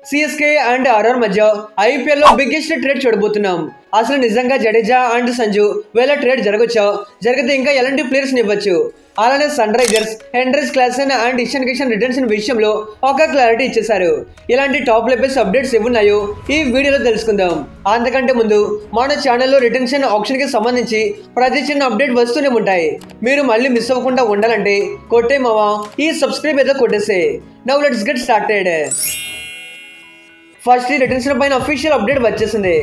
CSK and RR మధ్య IPL లో biggest trade చూడబోతున్నాం. అసలు నిజంగా జడేజా అండ్ సంజు వీళ్ళ ట్రేడ్ జరగొచ్చా? జరిగితే ఇంకా ఎలాంటి ప్లేయర్స్ ఇవ్వచ్చు? అలానే Sunrisers Heinrich Klaasen and Ishan Kishan returns విషయంలో ఒక క్లారిటీ ఇచ్చేశారు. ఇలాంటి టాప్ లెవెల్స్ అప్డేట్స్ ఏమున్నాయో ఈ వీడియోలో తెలుసుకుందాం. అంతకంటే ముందు మన ఛానల్లో రిటెన్షన్ ఆప్షన్ కి సంబంధించి ప్రతి చిన్న అప్డేట్ వస్తూనే ఉంటాయి. మీరు మళ్ళీ మిస్ అవ్వకుండా ఉండాలంటే కొట్టే మావా ఈ సబ్స్క్రైబ్ ఏదో కొట్టేసే. Now let's get started. First returns పైన అఫీషియల్ అప్డేట్ వచ్చేసింది.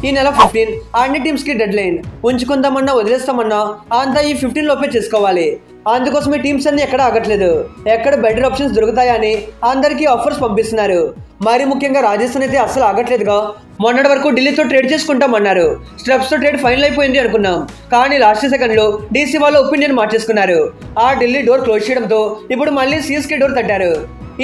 ఈ నెల 15 అన్ని టీమ్స్ కి డెడ్ లైన్. ఉంచుకుందామన్నా వదిలేస్తామన్నా అంతా ఈ 15 లోపే చేసుకోవాలి. అందుకోసం ఈ టీమ్స్ అన్ని ఎక్కడ ఆగట్లేదు. ఎక్కడ బెటర్ ఆప్షన్స్ దొరుకుతాయని అందరికీ ఆఫర్స్ పంపిస్తున్నారు. మరి ముఖ్యంగా రాజస్థాన్ అయితే అస్సలు ఆగట్లేదుగా. మొన్నటి వరకు ఢిల్లీతో ట్రేడ్ చేసుకుంటామన్నారు. స్టెప్స్ తో ట్రేడ్ ఫైనల్ అయిపోయింది అనుకున్నాం. కానీ లాస్ట్ సెకండ్ లో డీసీ వాళ్ళ ఒపీనియన్ మార్చేసుకున్నారు. ఆ ఢిల్లీ డోర్ క్లోజ్ చేయడంతో ఇప్పుడు మళ్ళీ సిఎస్కే డోర్ తట్టారు.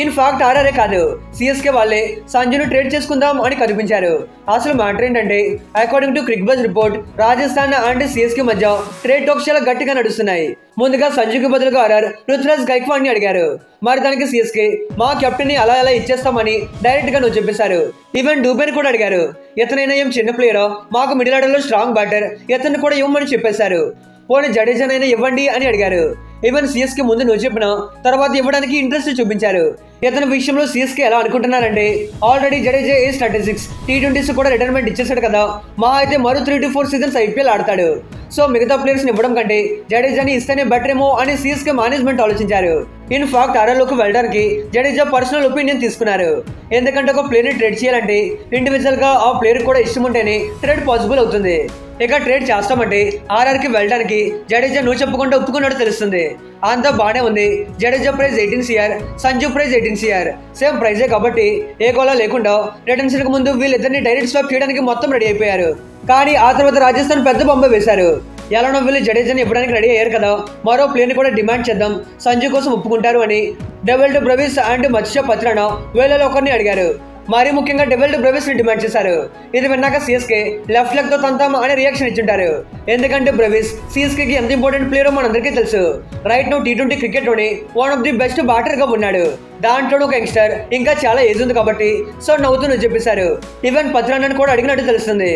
ఇన్ఫాక్ట్ ఆర్ఆర్ఏ కాదు, సిఎస్కే వాళ్ళే సంజును ట్రేడ్ చేసుకుందాం అని కనిపించారు. అసలు మ్యాటర్ ఏంటంటే according to Crick buzz report Rajasthan and CSK మధ్య ట్రేడ్ టాక్స్ చాలా గట్టిగా నడుస్తున్నాయి. ముందుగా సంజుకి బదులుగా ఆర్ఆర్ రుతురాజ్ గైక్వాడ్ ని అడిగారు. మరి దానికి సిఎస్కే మా కెప్టెన్ ని అలా ఇచ్చేస్తామని డైరెక్ట్ గా నువ్వు చెప్పేశారు. ఈవెన్ డూబెన్ కూడా అడిగారు. ఇతనైనా ఏం చిన్న ప్లేయరా, మాకు మిడిల్ ఆర్డర్ లో స్ట్రాంగ్ బ్యాటర్, ఇతను కూడా ఇవ్వమని చెప్పేశారు. పోనీ జడేజానైనా ఇవ్వండి అని అడిగారు. ఈవెన్ సిఎస్కే ముందు నువ్వు చెప్పిన తర్వాత ఇవ్వడానికి ఇంట్రెస్ట్ చూపించారు. ఇతని విషయంలో సిఎస్కే ఎలా అనుకుంటున్నారంటే ఆల్రెడీ జడేజా ఏజ్ 36 T20s కూడా రిటైర్మెంట్ ఇచ్చేసాడు కదా. మా అయితే మరో 3 to 4 సీజన్స్ ఐపీఎల్ ఆడతాడు. సో మిగతా ప్లేయర్స్ ని ఇవ్వడం కంటే జడేజాని ఇస్తేనే బెటర్ ఏమో అని సిఎస్కే మేనేజ్మెంట్ ఆలోచించారు. ఇన్ఫాక్ట్ ఆర్ఆర్లోకి వెళ్ళడానికి జడేజా పర్సనల్ ఒపీనియన్ తీసుకున్నారు. ఎందుకంటే ఒక ప్లేయర్ ని ట్రేడ్ చేయాలంటే ఇండివిజువల్ గా ఆ ప్లేయర్ కూడా ఇష్టం ఉంటేనే ట్రేడ్ పాసిబుల్ అవుతుంది. ఇక ట్రేడ్ చేస్తామంటే ఆర్ఆర్ కి వెళ్ళడానికి జడేజా నువ్వు చెప్పకుండా ఒప్పుకున్నట్టు తెలుస్తుంది. అంతా బానే ఉంది. Jadeja price 18 CR, Sanju price 18 CR, same ప్రైజే కాబట్టి ఏ గోలా లేకుండా రిటర్న్స్ కి ముందు వీళ్ళిద్దరిని డైరెక్ట్ స్వాప్ చేయడానికి మొత్తం రెడీ అయిపోయారు. కానీ ఆ తర్వాత రాజస్థాన్ పెద్ద బొమ్మ వేశారు. ఎలానో వీళ్ళు జడేజాని ఇవ్వడానికి రెడీ అయ్యారు కదా, మరో ప్లేయర్ ని కూడా డిమాండ్ చేద్దాం, సంజు కోసం ఒప్పుకుంటారు అని డెవెల్డ్ బ్రవిస్ అండ్ మత్స్య పత్రానా వీళ్ళలో ఒకరిని అడిగారు. మరీ ముఖ్యంగా డెవెల్డ్ బ్రవిస్ ని డిమాండ్ చేశారు. ఇది విన్నాక సిఎస్కే లెఫ్ట్ లెగ్ తో తంతాం అనే రియాక్షన్ ఇచ్చింటారు. ఎందుకంటే బ్రవిస్ సిఎస్కే కి ఎంత ఇంపార్టెంట్ ప్లేయరో మనందరికీ తెలుసు. రైట్ నౌ T20 క్రికెట్ లోనే one of the best batter గా ఉన్నాడు. దాంట్లో ఒక యంగ్స్టర్, ఇంకా చాలా ఏజ్ ఉంది కాబట్టి సో నవ్వుతూ చెప్పేశారు. ఈవెన్ పత్రాన్ని కూడా అడిగినట్టు తెలుస్తుంది.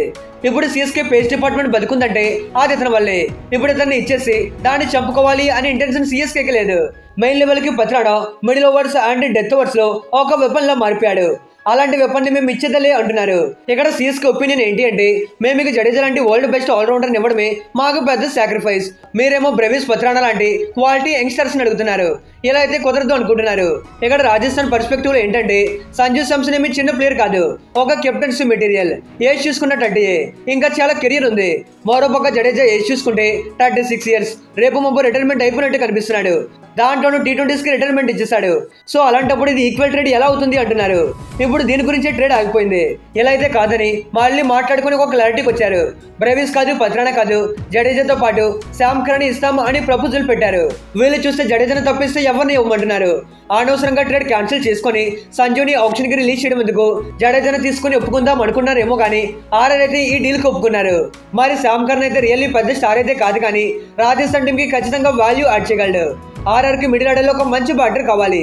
ఇప్పుడు సిఎస్కే పేస్ డిపార్ట్మెంట్ బతుకుందంటే అది ఇతని వల్లే. ఇప్పుడు ఇతన్ని ఇచ్చేసి దాన్ని చంపుకోవాలి అనే ఇంటెన్షన్ సిఎస్కేకి లేదు. మెయిన్ లెవెల్ కి పత్రాడా middle overs and death overs లో ఒక వెపన్ లా మారిపోయాడు. అలాంటి వెపన్ ని మేము ఇచ్చేదలే అంటున్నారు. ఇక్కడ సిఎస్కే ఒపీనియన్ ఏంటి అంటే మేము మీకు జడేజా లాంటి వరల్డ్ బెస్ట్ ఆల్రౌండర్ ఇవ్వడమే మాకు పెద్ద సాక్రిఫైస్. మీరేమో బ్రెవిస్ పత్రానా లాంటి క్వాలిటీ యంగ్స్టర్స్ ని అడుగుతున్నారు. ఇలా అయితే కుదరదు అనుకుంటున్నారు. ఇక్కడ రాజస్థాన్ పర్స్పెక్టివ్ లో ఏంటంటే సంజు శాంసన్ ఏమి చిన్న ప్లేయర్ కాదు, ఒక కెప్టెన్సీ మెటీరియల్. ఏజ్ చూసుకున్న 30, ఇంకా చాలా కెరీర్ ఉంది. మరోపక్క జడేజా ఏజ్ చూసుకుంటే 36 years, రేపు మొబ్బు రిటైర్మెంట్ అయిపోయినట్టు కనిపిస్తున్నాడు. దాంట్లోనూ T20s కి రిటైర్మెంట్ ఇచ్చేసాడు. సో అలాంటప్పుడు ఇది ఈక్వల్ ట్రేడ్ ఎలా అవుతుంది అంటున్నారు. ఇప్పుడు దీని గురించే ట్రేడ్ ఆగిపోయింది. ఇలా అయితే కాదని మళ్ళీ మాట్లాడుకుని ఒక క్లారిటీకి వచ్చారు. బ్రెవిస్ కాదు, పత్రానా కాదు, జడేజాతో పాటు శామ్ కరణ్ ఇస్తాం అని ప్రపోజల్ పెట్టారు. వీళ్ళు చూస్తే జడేజాను తప్పిస్తే ఎవరిని ఇవ్వమంటున్నారు. అనవసరంగా ట్రేడ్ క్యాన్సిల్ చేసుకుని సంజుని ఆప్షన్ కి రిలీజ్ చేయడం ఎందుకు, జడేజాను తీసుకుని ఒప్పుకుందాం అనుకున్నారేమో కానీ ఆర్ఆర్ అయితే ఈ డీల్ కి ఒప్పుకున్నారు. మరి శామ్ కరణ్ అయితే రియల్లీ పెద్ద స్టార్ అయితే కాదు, కానీ రాజస్థాన్ టీమ్ కి ఖచ్చితంగా వాల్యూ యాడ్ చేయగలడు. ఆర్ఆర్ కి మిడిల్ ఆర్డర్ లో ఒక మంచి బ్యాటర్ కావాలి.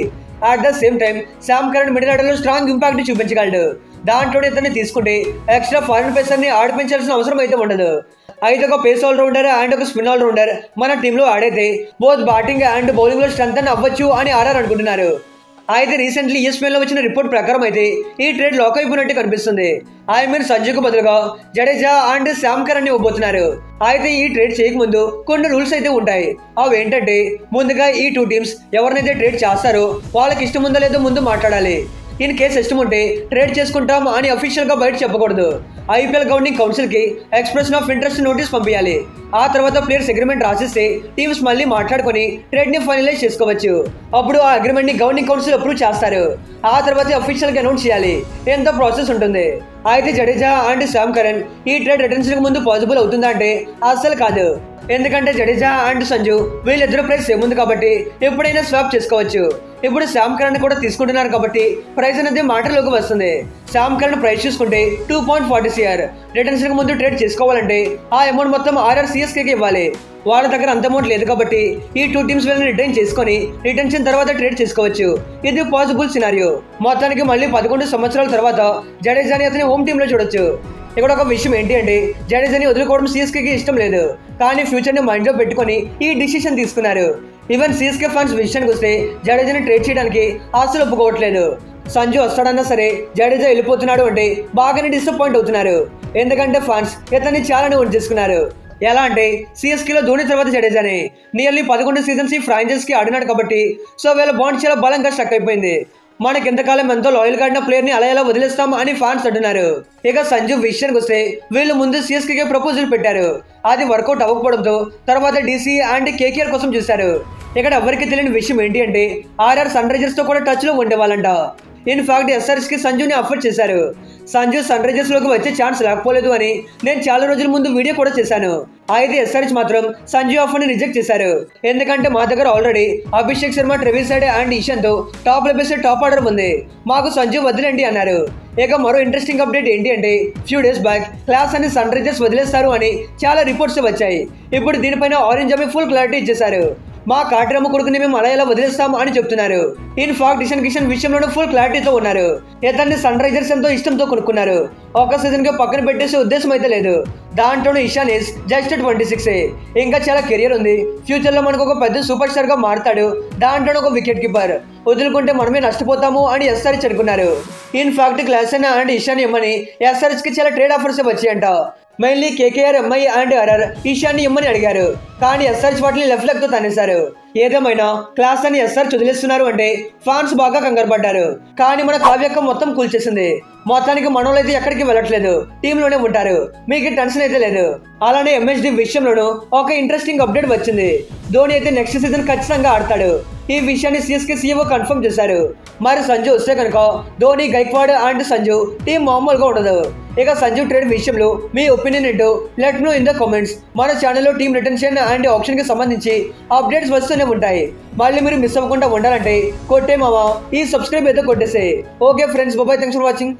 At the same time Sam Curran middle order లో స్ట్రాంగ్ ఇంపాక్ట్ చూపించగలడు. దాంట్లో ఇతన్ని తీసుకుంటే ఎక్స్ట్రా ఫారెన్ పేసర్ ని ఆడిపించాల్సిన అవసరం అయితే ఉండదు. అయితే ఒక పేస్ ఆల్రౌండర్ అండ్ ఒక స్పిన్ ఆల్రౌండర్ మన టీంలో ఆడైతే బోత్ బ్యాటింగ్ అండ్ బౌలింగ్ లో స్ట్రెంత్ అవ్వచ్చు అని ఆర్ఆర్ అనుకుంటున్నారు. అయితే రీసెంట్లీ ESPN లో వచ్చిన రిపోర్ట్ ప్రకారం అయితే ఈ ట్రేడ్ లాక్ అయిపోయినట్టు కనిపిస్తుంది. సంజుకు బదులుగా జడేజా అండ్ శామ్ కరణ్ ని ఇవ్వబోతున్నారు. అయితే ఈ ట్రేడ్ చేయకముందు కొన్ని రూల్స్ అయితే ఉంటాయి. అవి ఏంటంటే ముందుగా ఈ 2 టీమ్స్ ఎవరినైతే ట్రేడ్ చేస్తారో వాళ్ళకి ఇష్టం ఉందో లేదో ముందు మాట్లాడాలి. ఇన్ కేసు ఇష్టం ఉంటే ట్రేడ్ చేసుకుంటాం అని అఫీషియల్ గా బయట చెప్పకూడదు. ఐపీఎల్ గవర్నింగ్ కౌన్సిల్ కి ఎక్స్ప్రెషన్ ఆఫ్ ఇంట్రెస్ట్ నోటీస్ పంపించాలి. ఆ తర్వాత ప్లేయర్స్ అగ్రిమెంట్ రాసిస్తే టీమ్స్ మళ్ళీ మాట్లాడుకుని ట్రేడ్ ని ఫైనలైజ్ చేసుకోవచ్చు. అప్పుడు ఆ అగ్రిమెంట్ ని గవర్నింగ్ కౌన్సిల్ అప్రూవ్ చేస్తారు. ఆ తర్వాత అఫీషియల్ గా అనౌన్స్ చేయాలి. ఎంతో ప్రాసెస్ ఉంటుంది. అయితే జడేజా అండ్ శామ్ కరణ్ ఈ ట్రేడ్ రిటర్న్స్ కి ముందు పాసిబుల్ అవుతుందా అంటే అస్సలు కాదు. ఎందుకంటే జడేజా అండ్ సంజు వీళ్ళిద్దరు ప్రైస్ సేమ్ ఉంది కాబట్టి ఎప్పుడైనా స్వాప్ చేసుకోవచ్చు. ఇప్పుడు శామ్ కరణ్ కూడా తీసుకుంటున్నారు కాబట్టి ప్రైస్ అనేది మాటలోకి వస్తుంది. శామ్ కరణ్ ప్రైస్ చూసుకుంటే 2.40 CR. రిటర్న్స్ కి ముందు ట్రేడ్ చేసుకోవాలంటే ఆ అమౌంట్ మొత్తం ఆర్ఆర్ సిఎస్కేకి ఇవ్వాలి. వాళ్ళ దగ్గర అంత అమౌంట్ లేదు కాబట్టి ఈ 2 టీమ్స్ వెళ్ళి రిటైన్ చేసుకొని రిటెన్షన్ తర్వాత ట్రేడ్ చేసుకోవచ్చు. ఇది పాసిబుల్ సినారియో. మొత్తానికి మళ్ళీ 11 సంవత్సరాల తర్వాత జడేజాని అతని హోమ్ టీమ్ లో చూడొచ్చు. ఇక్కడ ఒక విషయం ఏంటి అంటే జడేజాని వదులుకోవడం సిఎస్కేకి ఇష్టం లేదు, కానీ ఫ్యూచర్ ని మైండ్ లో పెట్టుకొని ఈ డిసిషన్ తీసుకున్నారు. ఈవెన్ సిఎస్కే ఫ్యాన్స్ విషయానికి వస్తే జడేజాని ట్రేడ్ చేయడానికి అసలు ఒప్పుకోవట్లేదు. సంజు వస్తాడన్నా సరే జడేజా వెళ్ళిపోతున్నాడు అంటే బాగానే డిసప్పాయింట్ అవుతున్నారు. ఎందుకంటే ఫ్యాన్స్ ఇతన్ని చాలానే ఓన్ చేసుకున్నారు. ఎలా అంటే సిఎస్కేలో ధోని తర్వాత జడేజానే నియర్లీ 11 సీజన్స్ ఈ ఫ్రాంచైజ్ కి ఆడినాడు కాబట్టి సో వీళ్ళ బాండ్ చాలా బలంగా స్టక్ అయిపోయింది. మనకి ఎంతకాలం ఎంతో లాయల్ గా ఆడిన ప్లేయర్ ని అలా ఎలా వదిలేస్తాం అని ఫ్యాన్స్ అంటున్నారు. ఇక సంజు విషయానికి వస్తే వీళ్ళు ముందు సిఎస్కే ప్రపోజల్ పెట్టారు. అది వర్కౌట్ అవ్వకపోవడంతో తర్వాత డీసీ అండ్ కేకేఆర్ కోసం చూశారు. ఇక్కడ ఎవరికి తెలియని విషయం ఏంటి అంటే ఆర్ఆర్ సన్ రైజర్స్ తో కూడా టచ్ లో ఉండేవాళ్ళంట. ఇన్ఫాక్ట్ ఎస్ఆర్ఎస్ కి సంజుని ఆఫర్ చేశారు. సంజు సన్ రైజర్స్ లోకి వచ్చే ఛాన్స్ లేకపోలేదు అని నేను చాలా రోజుల ముందు వీడియో కూడా చేశాను. అయితే ఎస్ఆర్ఎస్ మాత్రం సంజు ఆఫర్ ని రిజెక్ట్ చేశారు. ఎందుకంటే మా దగ్గర already Abhishek Sharma, Travis head and Ishan తో టాప్ లెవెల్స్ టాప్ ఆర్డర్ ఉంది, మాకు సంజు వదిలేండి అన్నారు. ఇక మరో ఇంట్రెస్టింగ్ అప్డేట్ ఏంటి అంటే ఫ్యూ డేస్ బ్యాక్ క్లాస్ అని సన్ రైజర్స్ వదిలేస్తారు అని చాలా రిపోర్ట్స్ వచ్చాయి. ఇప్పుడు దీనిపైన ఆరెంజ్ అవి ఫుల్ క్లారిటీ ఇచ్చేశారు. మా కాటిరమ్మ కొడుకుని మేము అలా ఎలా వదిలేస్తాం అని చెప్తున్నారు. ఇన్ఫాక్ట్ ఇషాన్ కిషన్ విషయంలోనూ ఫుల్ క్లారిటీతో ఉన్నారు. ఇతన్ని సన్ రైజర్స్ ఎంతో ఇష్టంతో కొనుక్కున్నారు. ఒక సీజన్ కి పక్కన పెట్టేసే ఉద్దేశం అయితే లేదు. దాంట్లోనూ ఇషాన్ ఇస్ జస్ట్ 26. ఇంకా చాలా కెరియర్ ఉంది. ఫ్యూచర్ లో మనకు ఒక పెద్ద సూపర్ స్టార్ గా మారుతాడు. దాంట్లోనూ ఒక వికెట్ కీపర్. వదులుకుంటే మనమే నష్టపోతాము అని ఎస్ఆర్ఎస్ అనుకున్నారు. ఇన్ఫాక్ట్ క్లాసెన్ అండ్ ఇషాన్ ఇమ్మని ఎస్ఆర్ఎస్ కి చాలా ట్రేడ్ ఆఫర్స్ వచ్చాయంట. Mainly KKR, MI and RR ఇషాన్ని ఇమ్మని అడిగారు, కానీ ఎస్ఆర్ఎస్ వాటిని లెఫ్ట్ లెగ్ తో తనేశారు. ఏదేమైనా క్లాస్ అని ఎస్ఆర్ వదిలేస్తున్నారు అంటే ఫ్యాన్స్ బాగా కంగారు పడ్డారు. కానీ మన కావ్యక్క మొత్తం కూల్చేసింది. మొత్తానికి మనోళ్ళు అయితే ఎక్కడికి వెళ్ళట్లేదు, టీంలోనే ఉంటారు. మీకు టెన్షన్ అయితే లేదు. అలానే ఎంఎస్డి విషయంలోనూ ఒక ఇంట్రెస్టింగ్ అప్డేట్ వచ్చింది. ధోని అయితే నెక్స్ట్ సీజన్ ఖచ్చితంగా ఆడతాడు. ఈ విషయాన్ని సిఎస్కే సీఈఓ కన్ఫర్మ్ చేశారు. మరి సంజు వస్తే కనుక ధోని, గైక్వాడ్ అండ్ సంజు టీం మామూలుగా ఉండదు. ఇక సంజు ట్రేడ్ విషయంలో మీ ఒపీనియన్ ఏంటో let know in the comments. మన ఛానల్లో టీం రిటెన్షన్ అండ్ ఆప్షన్ కి సంబంధించి అప్డేట్స్ వస్తూనే ఉంటాయి. మళ్ళీ మీరు మిస్ అవ్వకుండా ఉండాలంటే కొట్టే మామ ఈ సబ్స్క్రైబ్ అయితే కొట్టేసే. Okay friends, bye, thanks for watching.